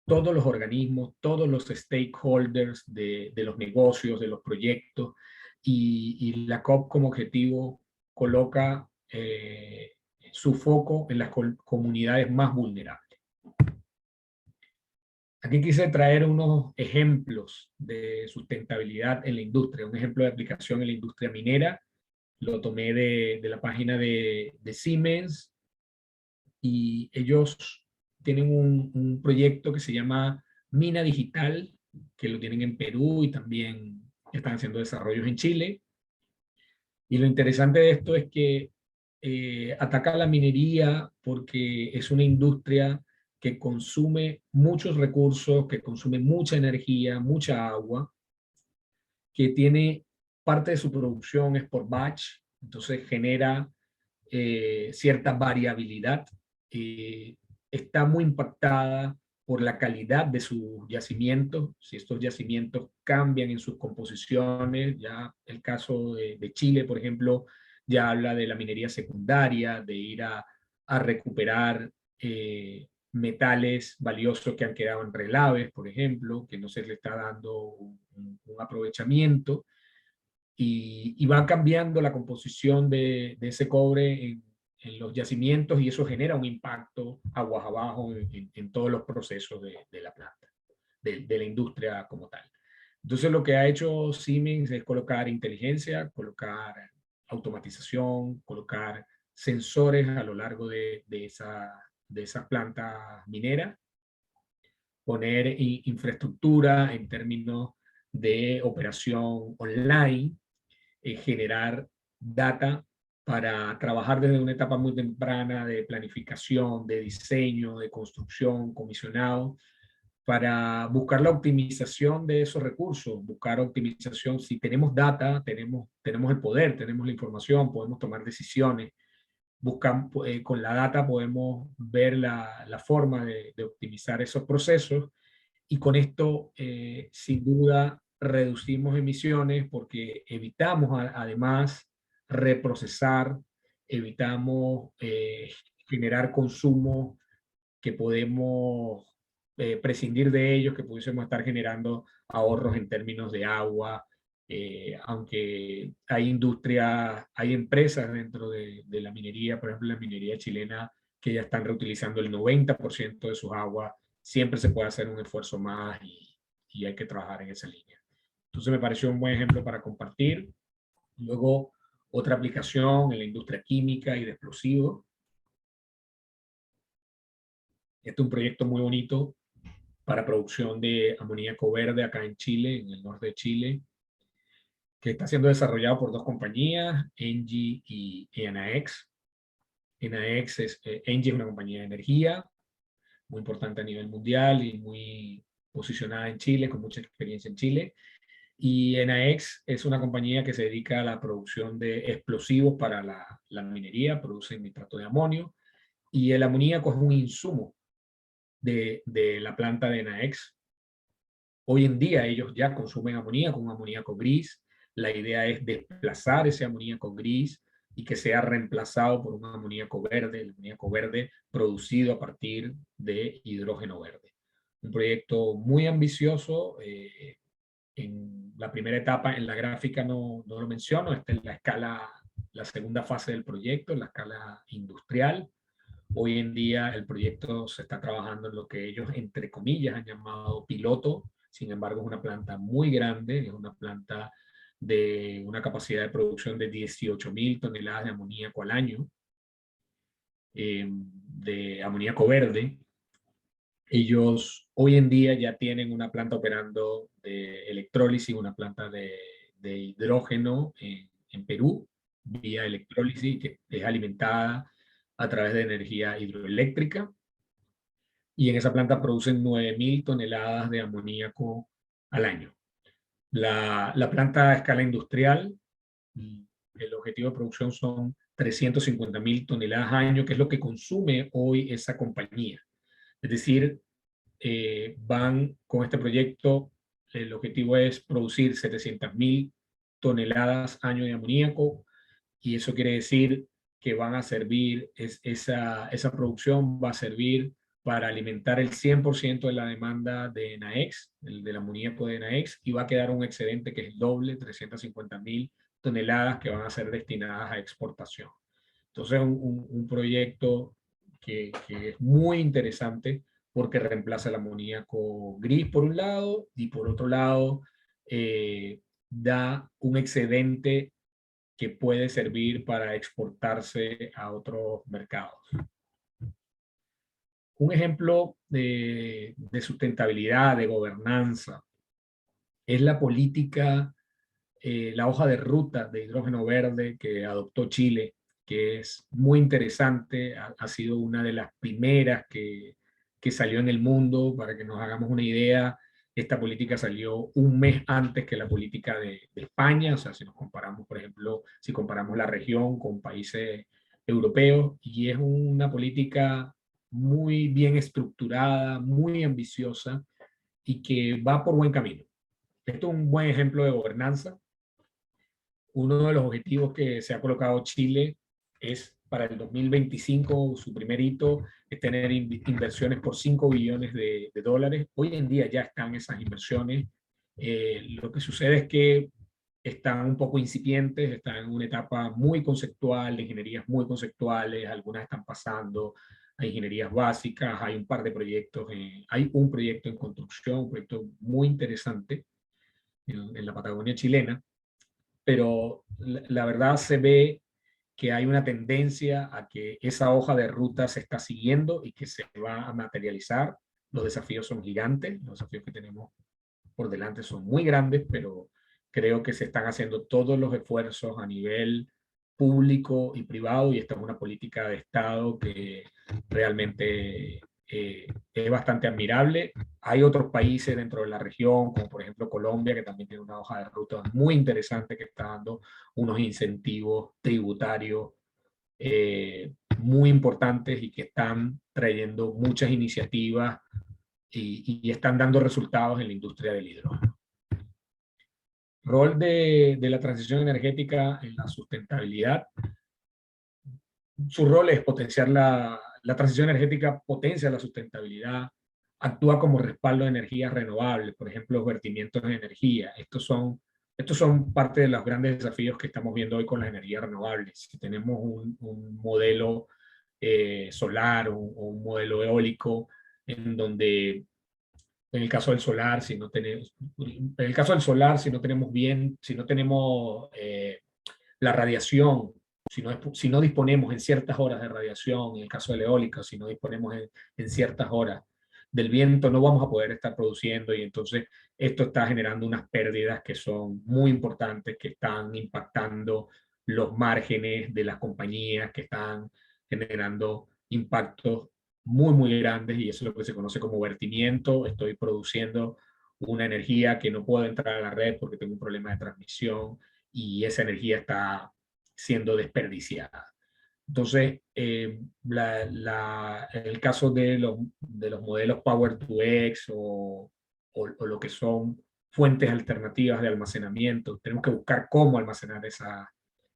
todos los organismos, todos los stakeholders de los negocios, de los proyectos, y la COP como objetivo coloca su foco en las comunidades más vulnerables. Aquí quise traer unos ejemplos de sustentabilidad en la industria, un ejemplo de aplicación en la industria minera. Lo tomé de la página de Siemens y ellos tienen un proyecto que se llama Mina Digital, que lo tienen en Perú y también están haciendo desarrollos en Chile. Y lo interesante de esto es que ataca la minería porque es una industria que consume muchos recursos, que consume mucha energía, mucha agua, que tiene parte de su producción es por batch, entonces genera cierta variabilidad. Está muy impactada por la calidad de sus yacimientos, si estos yacimientos cambian en sus composiciones. Ya el caso de Chile, por ejemplo, ya habla de la minería secundaria, de ir a recuperar metales valiosos que han quedado en relaves, por ejemplo, que no se le está dando un aprovechamiento, y va cambiando la composición de ese cobre en los yacimientos, y eso genera un impacto aguas abajo en todos los procesos de la planta, de la industria como tal. Entonces lo que ha hecho Siemens es colocar inteligencia, colocar automatización, colocar sensores a lo largo de esa planta minera, poner infraestructura en términos de operación online, generar data para trabajar desde una etapa muy temprana de planificación, de diseño, de construcción, comisionado, para buscar la optimización de esos recursos, buscar optimización. Si tenemos data, tenemos el poder, tenemos la información, podemos tomar decisiones. Con la data podemos ver la forma de optimizar esos procesos, y con esto, sin duda, reducimos emisiones porque evitamos además reprocesar, evitamos generar consumos que podemos prescindir de ellos, que pudiésemos estar generando ahorros en términos de agua, aunque hay industria, hay empresas dentro de la minería, por ejemplo la minería chilena, que ya están reutilizando el 90% de sus aguas. Siempre se puede hacer un esfuerzo más, y hay que trabajar en esa línea. Entonces me pareció un buen ejemplo para compartir. Luego, otra aplicación en la industria química y de explosivos. Este es un proyecto muy bonito para producción de amoníaco verde acá en Chile, en el norte de Chile, que está siendo desarrollado por dos compañías, Engie y ENAEX. Engie es una compañía de energía muy importante a nivel mundial y muy posicionada en Chile, con mucha experiencia en Chile. Y ENAEX es una compañía que se dedica a la producción de explosivos para la minería, producen nitrato de amonio, y el amoníaco es un insumo de la planta de ENAEX. Hoy en día ellos ya consumen amoníaco, un amoníaco gris. La idea es desplazar ese amoníaco gris y que sea reemplazado por un amoníaco verde, el amoníaco verde producido a partir de hidrógeno verde. Un proyecto muy ambicioso. En la primera etapa, en la gráfica no lo menciono, esta es la escala, la segunda fase del proyecto, la escala industrial. Hoy en día el proyecto se está trabajando en lo que ellos, entre comillas, han llamado piloto. Sin embargo, es una planta muy grande, es una planta de una capacidad de producción de 18.000 toneladas de amoníaco al año, de amoníaco verde. Ellos hoy en día ya tienen una planta operando de electrólisis, una planta de hidrógeno en Perú, vía electrólisis, que es alimentada a través de energía hidroeléctrica. Y en esa planta producen 9.000 toneladas de amoníaco al año. La planta a escala industrial, el objetivo de producción son 350.000 toneladas al año, que es lo que consume hoy esa compañía. Es decir, van con este proyecto, el objetivo es producir 700.000 toneladas año de amoníaco, y eso quiere decir que van a servir, esa producción va a servir para alimentar el 100% de la demanda de ENAEX, del amoníaco de ENAEX, y va a quedar un excedente que es doble, 350.000 toneladas que van a ser destinadas a exportación. Entonces, un proyecto que es muy interesante porque reemplaza el amoníaco gris por un lado, y por otro lado da un excedente que puede servir para exportarse a otros mercados. Un ejemplo de sustentabilidad, de gobernanza, es la política, la hoja de ruta de hidrógeno verde que adoptó Chile, que es muy interesante. Ha sido una de las primeras que salió en el mundo. Para que nos hagamos una idea, esta política salió un mes antes que la política de España. O sea, si nos comparamos, por ejemplo, si comparamos la región con países europeos, y es una política muy bien estructurada, muy ambiciosa y que va por buen camino. Esto es un buen ejemplo de gobernanza. Uno de los objetivos que se ha colocado Chile es para el 2025, su primer hito es tener inversiones por 5 billones de dólares. Hoy en día ya están esas inversiones. Lo que sucede es que están un poco incipientes, están en una etapa muy conceptual, de ingenierías muy conceptuales, algunas están pasando a ingenierías básicas, hay un par de proyectos, hay un proyecto en construcción, un proyecto muy interesante en la Patagonia chilena, pero la verdad se ve que hay una tendencia a que esa hoja de ruta se está siguiendo y que se va a materializar. Los desafíos son gigantes, los desafíos que tenemos por delante son muy grandes, pero creo que se están haciendo todos los esfuerzos a nivel público y privado y esta es una política de Estado que realmente es bastante admirable. Hay otros países dentro de la región, como por ejemplo Colombia, que también tiene una hoja de ruta muy interesante que está dando unos incentivos tributarios muy importantes y que están trayendo muchas iniciativas y están dando resultados en la industria del hidrógeno. Rol de la transición energética en la sustentabilidad. Su rol es potenciar la transición energética, potencia la sustentabilidad, actúa como respaldo de energías renovables, por ejemplo, los vertimientos de energía. Estos son parte de los grandes desafíos que estamos viendo hoy con las energías renovables. Si tenemos un modelo solar o un modelo eólico en donde en el caso del solar, si no tenemos, en el caso del solar, si no tenemos bien, si no tenemos la radiación, si no disponemos en ciertas horas de radiación, en el caso del eólico, si no disponemos en ciertas horas del viento, no vamos a poder estar produciendo y entonces esto está generando unas pérdidas que son muy importantes, que están impactando los márgenes de las compañías, que están generando impactos muy grandes y eso es lo que se conoce como vertimiento. Estoy produciendo una energía que no puedo entrar a la red porque tengo un problema de transmisión y esa energía está siendo desperdiciada. Entonces, en el caso de los modelos Power to X o lo que son fuentes alternativas de almacenamiento, tenemos que buscar cómo almacenar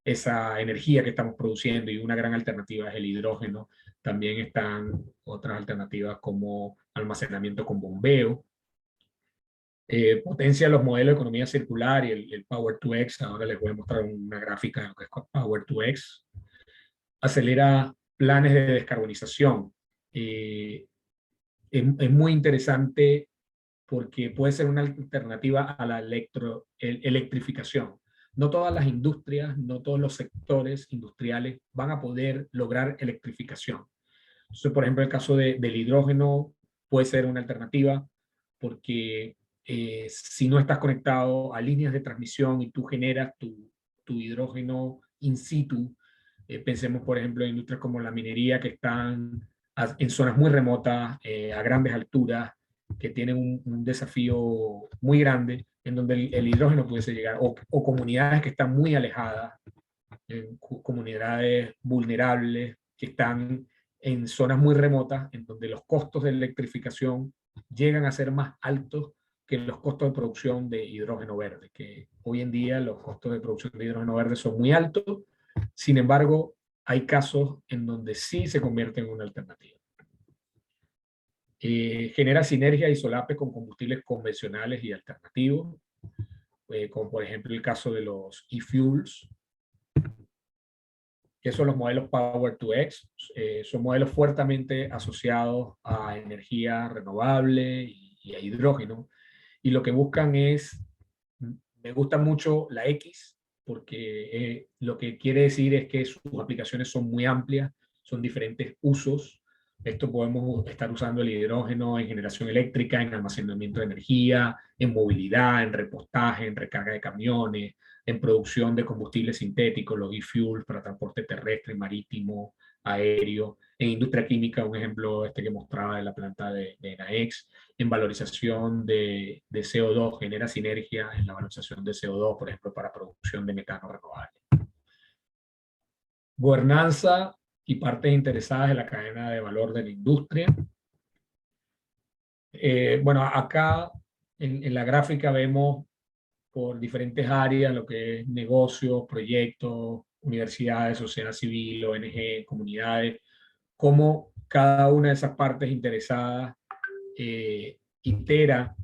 esa energía que estamos produciendo y una gran alternativa es el hidrógeno. También están otras alternativas como almacenamiento con bombeo. Potencia los modelos de economía circular y el Power to X. Ahora les voy a mostrar una gráfica de lo que es Power to X. Acelera planes de descarbonización. Es muy interesante porque puede ser una alternativa a la electrificación. No todas las industrias, no todos los sectores industriales van a poder lograr electrificación. Entonces, por ejemplo, el caso del hidrógeno puede ser una alternativa porque si no estás conectado a líneas de transmisión y tú generas tu hidrógeno in situ, pensemos, por ejemplo, en industrias como la minería que están en zonas muy remotas, a grandes alturas, que tienen un desafío muy grande, en donde el hidrógeno pudiese llegar, o comunidades que están muy alejadas, comunidades vulnerables que están en zonas muy remotas, en donde los costos de electrificación llegan a ser más altos que los costos de producción de hidrógeno verde, que hoy en día los costos de producción de hidrógeno verde son muy altos, sin embargo, hay casos en donde sí se convierte en una alternativa. Genera sinergia y solape con combustibles convencionales y alternativos, como por ejemplo el caso de los e-fuels, que son los modelos Power to X. Son modelos fuertemente asociados a energía renovable y a hidrógeno, y lo que buscan es, me gusta mucho la X, porque lo que quiere decir es que sus aplicaciones son muy amplias, son diferentes usos. Esto podemos estar usando el hidrógeno en generación eléctrica, en almacenamiento de energía, en movilidad, en repostaje, en recarga de camiones, en producción de combustibles sintéticos, los e-fuels para transporte terrestre, marítimo, aéreo, en industria química, un ejemplo este que mostraba de la planta de Enaex, en valorización de CO2, genera sinergia en la valorización de CO2, por ejemplo, para producción de metano renovable. Gobernanza y partes interesadas de la cadena de valor de la industria. Bueno, acá en la gráfica vemos por diferentes áreas lo que es negocios, proyectos, universidades, sociedad civil, ONG, comunidades, cómo cada una de esas partes interesadas itera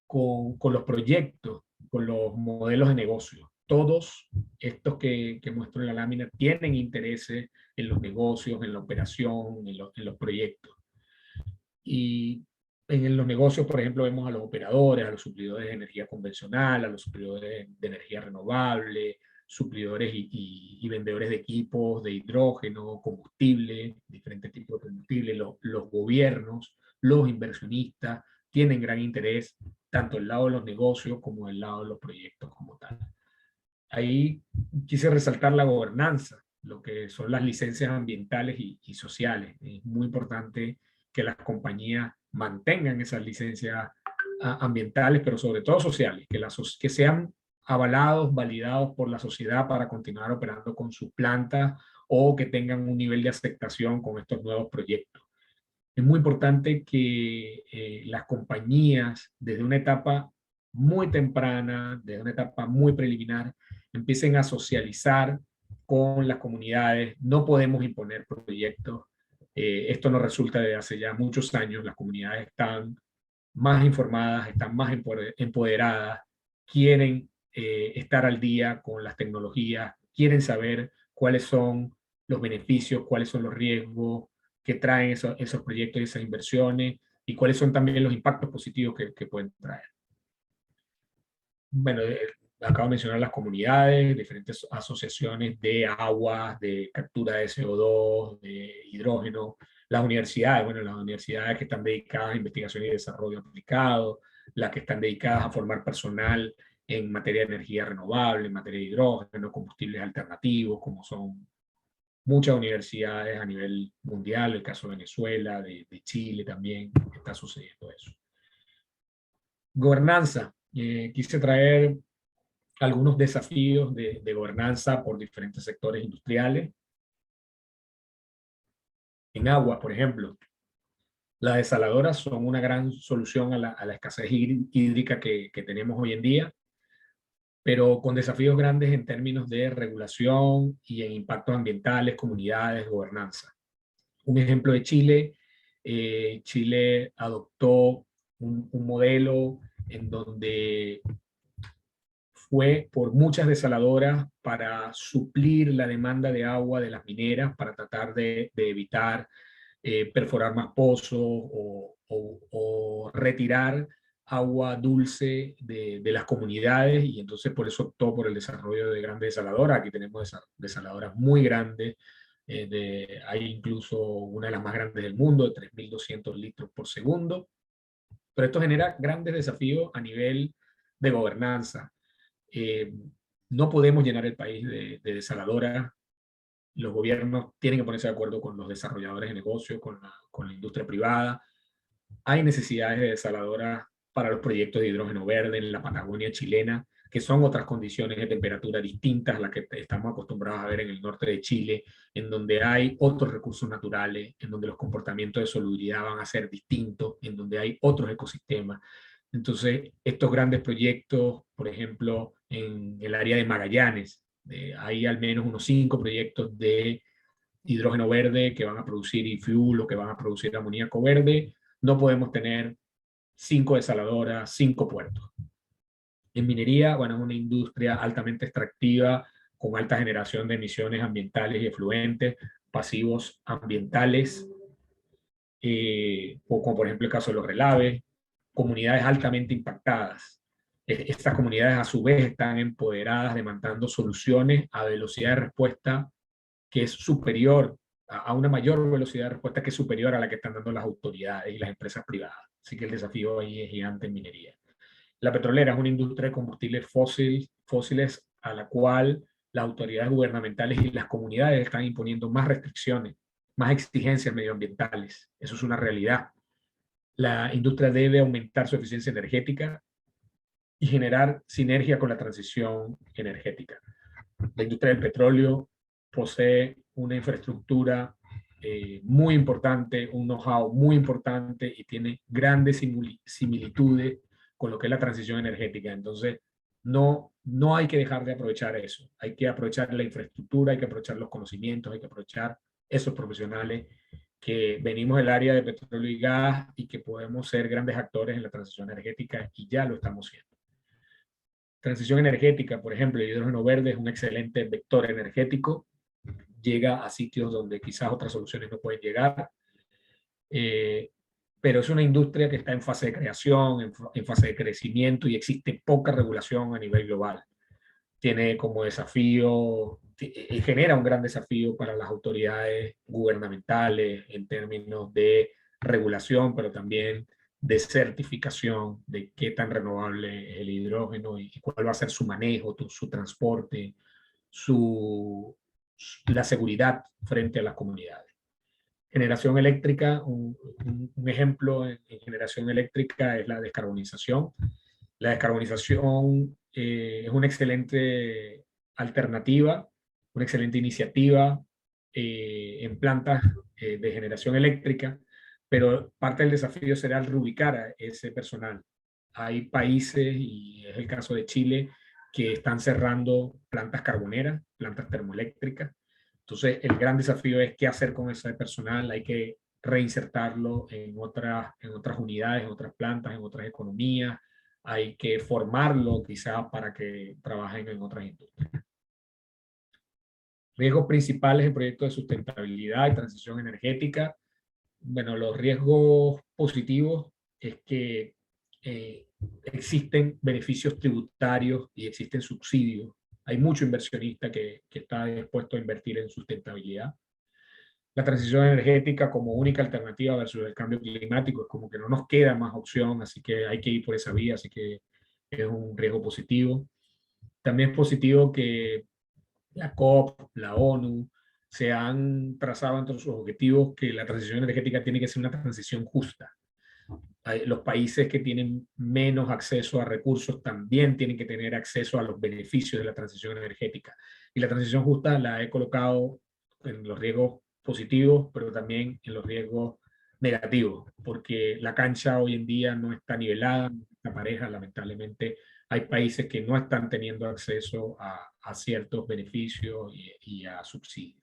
con los proyectos, con los modelos de negocio. Todos estos que muestro en la lámina tienen intereses en los negocios, en la operación, en los proyectos. Y en los negocios, por ejemplo, vemos a los operadores, a los suplidores de energía convencional, a los suplidores de energía renovable, suplidores y vendedores de equipos de hidrógeno, combustible, diferentes tipos de combustible, los gobiernos, los inversionistas, tienen gran interés tanto el lado de los negocios como el lado de los proyectos como tal. Ahí quise resaltar la gobernanza, lo que son las licencias ambientales y sociales. Es muy importante que las compañías mantengan esas licencias ambientales, pero sobre todo sociales, que sean avalados, validados por la sociedad para continuar operando con sus plantas o que tengan un nivel de aceptación con estos nuevos proyectos. Es muy importante que las compañías, desde una etapa muy temprana, desde una etapa muy preliminar, empiecen a socializar con las comunidades. No podemos imponer proyectos. Esto nos resulta desde hace ya muchos años. Las comunidades están más informadas, están más empoderadas, quieren estar al día con las tecnologías, quieren saber cuáles son los beneficios, cuáles son los riesgos que traen esos proyectos y esas inversiones y cuáles son también los impactos positivos que pueden traer. Bueno, acabo de mencionar las comunidades, diferentes asociaciones de aguas, de captura de CO2, de hidrógeno, las universidades, bueno, las universidades que están dedicadas a investigación y desarrollo aplicado, las que están dedicadas a formar personal en materia de energía renovable, en materia de hidrógeno, combustibles alternativos, como son muchas universidades a nivel mundial, el caso de Venezuela, de Chile también, está sucediendo eso. Gobernanza. Quise traer algunos desafíos de gobernanza por diferentes sectores industriales. En agua, por ejemplo, las desaladoras son una gran solución a la escasez hídrica que tenemos hoy en día, pero con desafíos grandes en términos de regulación y en impactos ambientales, comunidades, gobernanza. Un ejemplo de Chile, Chile adoptó un modelo en donde fue por muchas desaladoras para suplir la demanda de agua de las mineras, para tratar de evitar perforar más pozos o retirar agua dulce de las comunidades, y entonces por eso optó por el desarrollo de grandes desaladoras. Aquí tenemos desaladoras muy grandes, hay incluso una de las más grandes del mundo, de 3.200 litros por segundo, pero esto genera grandes desafíos a nivel de gobernanza. No podemos llenar el país de desaladoras. Los gobiernos tienen que ponerse de acuerdo con los desarrolladores de negocios, con la industria privada. Hay necesidades de desaladoras para los proyectos de hidrógeno verde en la Patagonia chilena, que son otras condiciones de temperatura distintas a las que estamos acostumbrados a ver en el norte de Chile, en donde hay otros recursos naturales, en donde los comportamientos de solubilidad van a ser distintos, en donde hay otros ecosistemas. Entonces, estos grandes proyectos, por ejemplo, en el área de Magallanes, hay al menos unos 5 proyectos de hidrógeno verde que van a producir e-fuel o que van a producir amoníaco verde. No podemos tener 5 desaladoras, 5 puertos. En minería, bueno, es una industria altamente extractiva, con alta generación de emisiones ambientales y efluentes, pasivos ambientales, como por ejemplo el caso de los relaves, comunidades altamente impactadas. Estas comunidades a su vez están empoderadas demandando soluciones a velocidad de respuesta que es superior, a una mayor velocidad de respuesta que es superior a la que están dando las autoridades y las empresas privadas. Así que el desafío ahí es gigante en minería. La petrolera es una industria de combustibles fósiles a la cual las autoridades gubernamentales y las comunidades están imponiendo más restricciones, más exigencias medioambientales. Eso es una realidad. La industria debe aumentar su eficiencia energética y generar sinergia con la transición energética. La industria del petróleo posee una infraestructura muy importante, un know-how muy importante y tiene grandes similitudes con lo que es la transición energética. Entonces, no hay que dejar de aprovechar eso. Hay que aprovechar la infraestructura, hay que aprovechar los conocimientos, hay que aprovechar esos profesionales que venimos del área de petróleo y gas y que podemos ser grandes actores en la transición energética y ya lo estamos siendo. Transición energética, por ejemplo, el hidrógeno verde es un excelente vector energético, llega a sitios donde quizás otras soluciones no pueden llegar, pero es una industria que está en fase de creación, en fase de crecimiento y existe poca regulación a nivel global. Tiene como desafío, genera un gran desafío para las autoridades gubernamentales en términos de regulación, pero también de certificación de qué tan renovable es el hidrógeno y cuál va a ser su manejo, su transporte, la seguridad frente a las comunidades. Generación eléctrica, un ejemplo en generación eléctrica es la descarbonización. La descarbonización es una excelente alternativa, una excelente iniciativa en plantas de generación eléctrica, pero parte del desafío será reubicar a ese personal. Hay países, y es el caso de Chile, que están cerrando plantas carboneras, plantas termoeléctricas. Entonces, el gran desafío es qué hacer con ese personal. Hay que reinsertarlo en otras unidades, en otras plantas, en otras economías. Hay que formarlo quizás para que trabajen en otras industrias. Riesgos principales en proyectos de sustentabilidad y transición energética. Bueno, los riesgos positivos es que existen beneficios tributarios y existen subsidios. Hay mucho inversionista que está dispuesto a invertir en sustentabilidad. La transición energética como única alternativa versus el cambio climático es como que no nos queda más opción, así que hay que ir por esa vía, así que es un riesgo positivo. También es positivo que la COP, la ONU, se han trazado entre sus objetivos que la transición energética tiene que ser una transición justa. Los países que tienen menos acceso a recursos también tienen que tener acceso a los beneficios de la transición energética. Y la transición justa la he colocado en los riesgos positivos, pero también en los riesgos negativos, porque la cancha hoy en día no está nivelada, no está pareja, lamentablemente hay países que no están teniendo acceso a ciertos beneficios y a subsidios.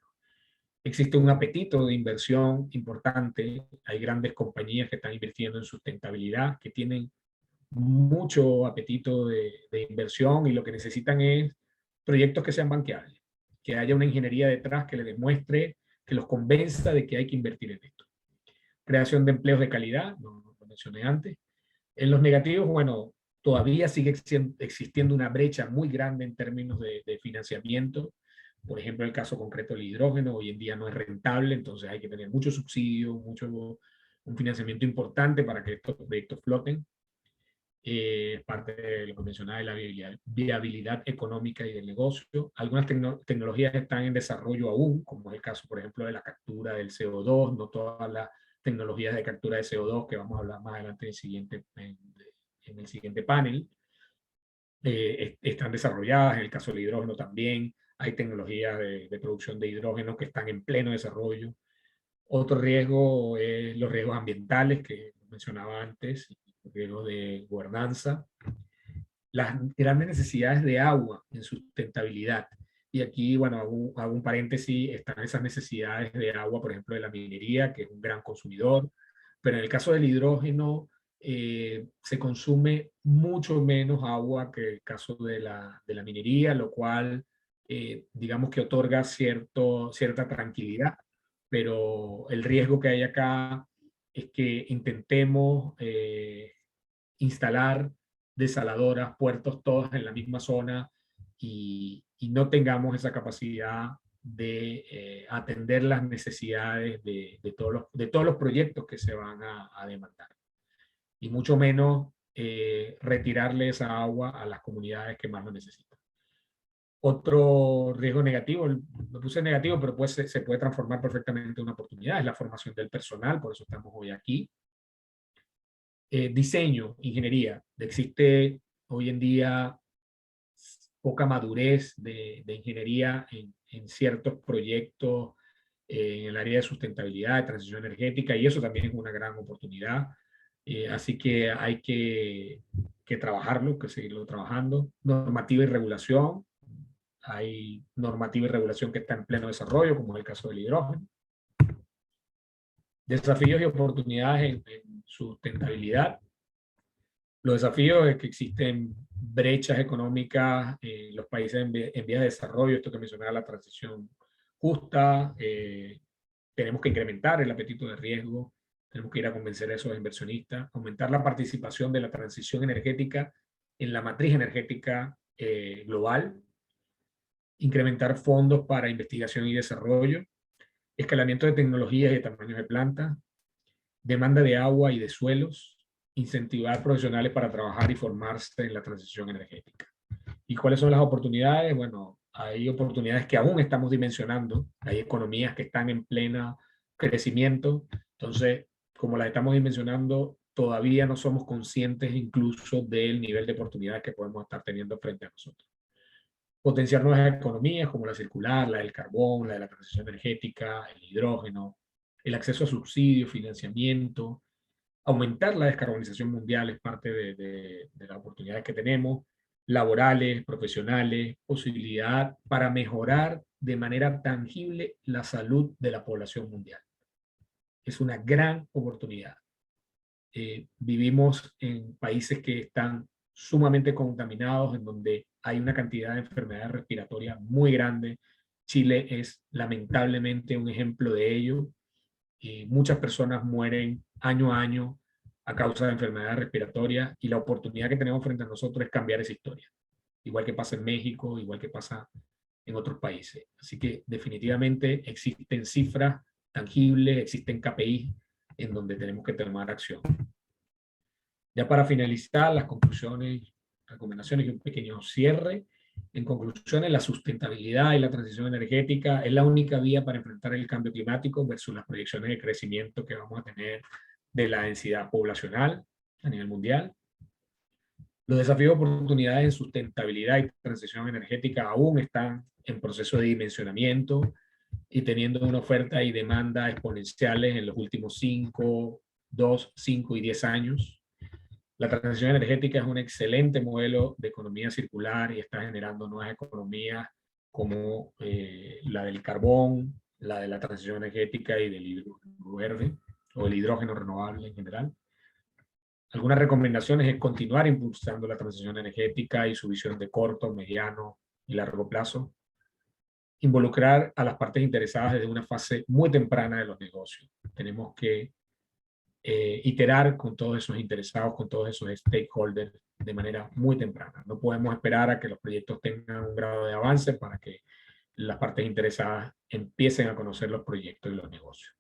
Existe un apetito de inversión importante. Hay grandes compañías que están invirtiendo en sustentabilidad, que tienen mucho apetito de inversión y lo que necesitan es proyectos que sean banqueables, que haya una ingeniería detrás que les demuestre, que los convenza de que hay que invertir en esto. Creación de empleos de calidad, lo mencioné antes. En los negativos, bueno, todavía sigue existiendo una brecha muy grande en términos de financiamiento. Por ejemplo, el caso concreto del hidrógeno, hoy en día no es rentable, entonces hay que tener mucho subsidio, un financiamiento importante para que estos proyectos floten. Es parte de lo que mencionaba de la viabilidad económica y del negocio. Algunas tecnologías están en desarrollo aún, como es el caso, por ejemplo, de la captura del CO2, no todas las tecnologías de captura de CO2, que vamos a hablar más adelante en el siguiente panel, están desarrolladas. En el caso del hidrógeno también hay tecnologías de producción de hidrógeno que están en pleno desarrollo. Otro riesgo es los riesgos ambientales que mencionaba antes, riesgos de gobernanza, las grandes necesidades de agua en sustentabilidad. Y aquí, bueno, hago un paréntesis, están esas necesidades de agua, por ejemplo, de la minería, que es un gran consumidor, pero en el caso del hidrógeno se consume mucho menos agua que el caso de la minería, lo cual, digamos que otorga cierta tranquilidad, pero el riesgo que hay acá es que intentemos instalar desaladoras, puertos, todos en la misma zona y no tengamos esa capacidad de atender las necesidades de todos los proyectos que se van a demandar. Y mucho menos retirarle esa agua a las comunidades que más lo necesitan. Otro riesgo negativo, lo puse negativo, pero se puede transformar perfectamente en una oportunidad, es la formación del personal, por eso estamos hoy aquí. Diseño, ingeniería. Existe hoy en día poca madurez de ingeniería en ciertos proyectos en el área de sustentabilidad, de transición energética, y eso también es una gran oportunidad. Así que hay que trabajarlo, que seguirlo trabajando. Normativa y regulación. Hay normativa y regulación que está en pleno desarrollo, como es el caso del hidrógeno. Desafíos y oportunidades en sustentabilidad. Los desafíos es que existen brechas económicas en los países en vías de desarrollo, esto que mencionaba, la transición justa. Tenemos que incrementar el apetito de riesgo, tenemos que ir a convencer a esos inversionistas, aumentar la participación de la transición energética en la matriz energética global, incrementar fondos para investigación y desarrollo, escalamiento de tecnologías y de tamaños de plantas, demanda de agua y de suelos, incentivar profesionales para trabajar y formarse en la transición energética. ¿Y cuáles son las oportunidades? Bueno, hay oportunidades que aún estamos dimensionando, hay economías que están en pleno crecimiento, entonces, como las estamos dimensionando, todavía no somos conscientes incluso del nivel de oportunidades que podemos estar teniendo frente a nosotros. Potenciar nuevas economías como la circular, la del carbón, la de la transición energética, el hidrógeno, el acceso a subsidios, financiamiento, aumentar la descarbonización mundial es parte de las oportunidades que tenemos, laborales, profesionales, posibilidad para mejorar de manera tangible la salud de la población mundial. Es una gran oportunidad. Vivimos en países que están sumamente contaminados, en donde hay una cantidad de enfermedades respiratorias muy grande. Chile es lamentablemente un ejemplo de ello. Muchas personas mueren año a año a causa de enfermedades respiratorias, y la oportunidad que tenemos frente a nosotros es cambiar esa historia. Igual que pasa en México, igual que pasa en otros países. Así que definitivamente existen cifras tangibles, existen KPI en donde tenemos que tomar acción. Ya para finalizar, las conclusiones, recomendaciones y un pequeño cierre. En conclusiones, la sustentabilidad y la transición energética es la única vía para enfrentar el cambio climático versus las proyecciones de crecimiento que vamos a tener de la densidad poblacional a nivel mundial. Los desafíos y oportunidades en sustentabilidad y transición energética aún están en proceso de dimensionamiento y teniendo una oferta y demanda exponenciales en los últimos 5, 2, 5 y 10 años. La transición energética es un excelente modelo de economía circular y está generando nuevas economías como la del carbón, la de la transición energética y del hidrógeno verde o el hidrógeno renovable en general. Algunas recomendaciones es continuar impulsando la transición energética y su visión de corto, mediano y largo plazo. Involucrar a las partes interesadas desde una fase muy temprana de los negocios. Tenemos que iterar con todos esos interesados, con todos esos stakeholders de manera muy temprana. No podemos esperar a que los proyectos tengan un grado de avance para que las partes interesadas empiecen a conocer los proyectos y los negocios.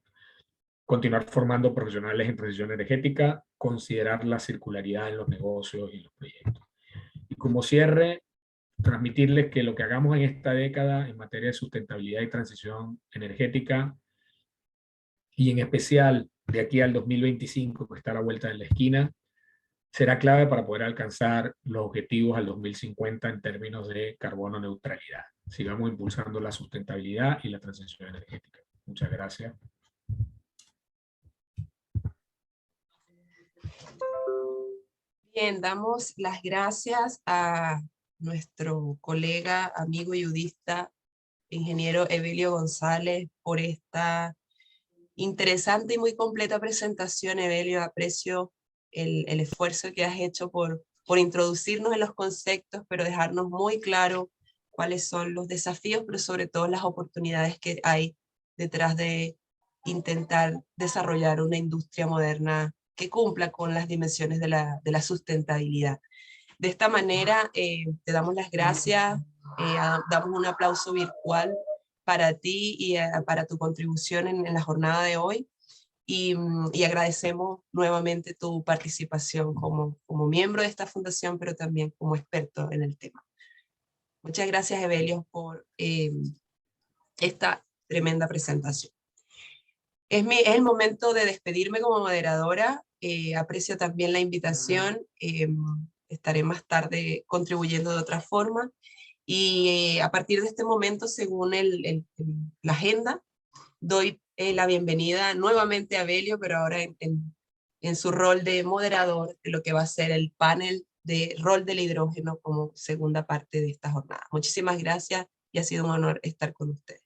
Continuar formando profesionales en transición energética, considerar la circularidad en los negocios y los proyectos. Y como cierre, transmitirles que lo que hagamos en esta década en materia de sustentabilidad y transición energética, y en especial de aquí al 2025, que está a la vuelta de la esquina, será clave para poder alcanzar los objetivos al 2050 en términos de carbono neutralidad. Sigamos impulsando la sustentabilidad y la transición energética. Muchas gracias. Bien, damos las gracias a nuestro colega, amigo y judista, ingeniero Evelio González, por esta interesante y muy completa presentación. Evelio, aprecio el esfuerzo que has hecho por introducirnos en los conceptos, pero dejarnos muy claro cuáles son los desafíos, pero sobre todo las oportunidades que hay detrás de intentar desarrollar una industria moderna que cumpla con las dimensiones de la sustentabilidad. De esta manera, te damos las gracias, damos un aplauso virtual para ti y para tu contribución en la jornada de hoy, y agradecemos nuevamente tu participación como miembro de esta fundación, pero también como experto en el tema. Muchas gracias, Evelio, por esta tremenda presentación. Es el momento de despedirme como moderadora. Aprecio también la invitación. Estaré más tarde contribuyendo de otra forma. Y a partir de este momento, según la agenda, doy la bienvenida nuevamente a Belio, pero ahora en su rol de moderador de lo que va a ser el panel de rol del hidrógeno como segunda parte de esta jornada. Muchísimas gracias y ha sido un honor estar con ustedes.